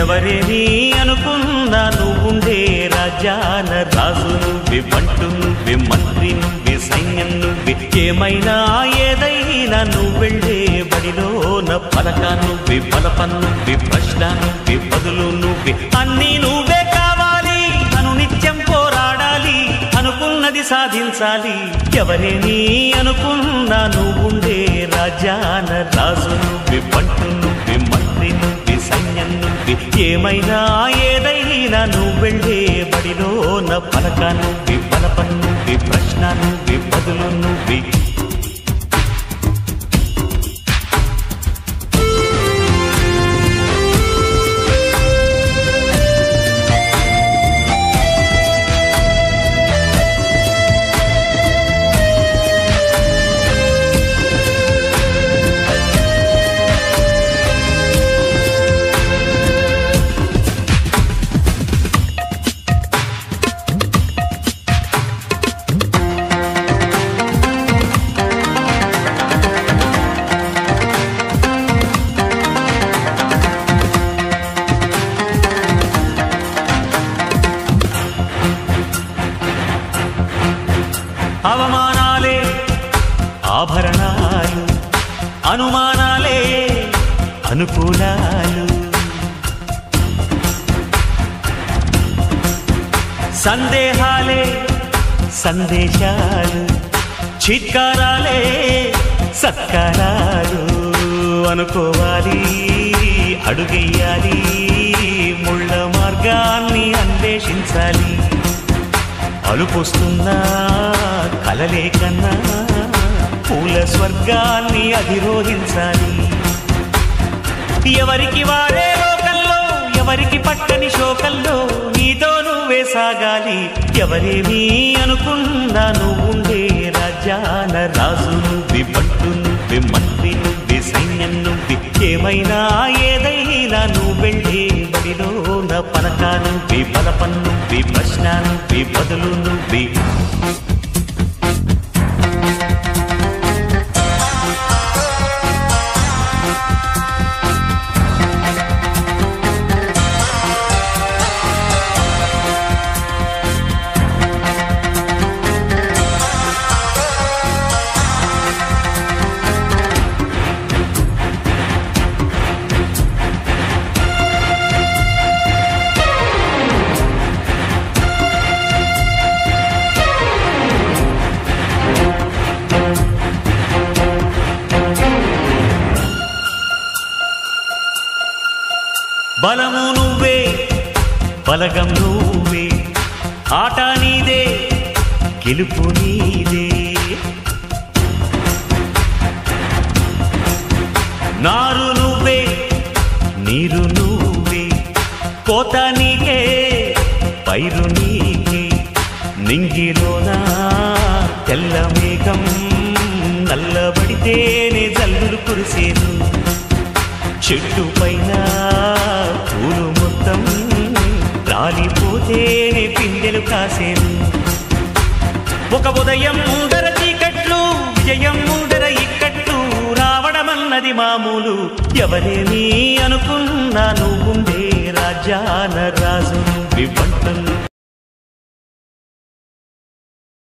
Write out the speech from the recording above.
ఎవరేని అనుకున్నా నువ్వుండే రాజ్యాన రాజు నువ్వే, బంటు నువ్వే, మంత్రి నువ్వే, సైన్యం నువ్వే, ఏమైనా ఏదైనా నువ్వెళ్ళే బడిలోన పలక నువ్వే, బలపం నువ్వే, ప్రశ్న నువ్వే, బదులు నువ్వే, అన్నీ నువ్వే కావాలి. అనునిత్యం పోరాడాలి, అనుకున్నది సాధించాలి. ఎవరేని అనుకున్నా నువ్వుండే రాజ్యాన రాజు నువ్వే, బంటు నువ్వే, మంత్రి నువ్వే, సైన్యం నువ్వే, ఏమైనా ఏదైనా నువ్వెళ్ళే బడిలోన పలక నువ్వే, బలపం నువ్వే, ప్రశ్న నువ్వే, బదులు నువ్వే. అవమానాలే ఆభరణాలు, అనుమానాలే అనుకూలాలు, సందేహాలే సందేశాలు, చిత్కారాలే సత్కారాలు. అనుకోవాలి, అడుగెయ్యాలి, ముళ్ళ మార్గాన్ని అన్వేషించాలి. అలుపొస్తున్నా కలలే కన్నా పూల స్వర్గాన్ని అధిరోహించాలి. ఎవరికి వారే లోకంలో, ఎవరికి పట్టని శోకంలో నీతో నువ్వే సాగాలి. ఎవరేమీ అనుకున్నా నువ్వుండే రాజ్యాన రాజు నువ్వే, బంటు నువ్వే, మంత్రి నువ్వే, సైన్యం నువ్వే, ఏమైనా ఏదైనా నువ్వెళ్ళే బడిలోన పలక నువ్వే, బలపం నువ్వే, ప్రశ్న నువ్వే, బదులు నువ్వే. బలము నువ్వే, బలగం నువ్వే, ఆట నీదే, గెలుపు నీదే. నారు నువ్వే, నీరు నువ్వే, కోత నీకే, పైరు నీకే. నింగిలోన తెల్ల మేఘం నల్లబడితేనే జల్లులు కురిసేను. చెట్టు పైన పూలు మొత్తం రాలిపోతేనే పిందెలు కాసేను. ఒక ఉదయం ముందర చీకట్లు, విజయం ముందర ఇక్కట్లు రావడమన్నది మామూలు. ఎవరేమీ అనుకున్నా నువ్వుండే రాజ్యాన రాజు నువ్వే, బంటు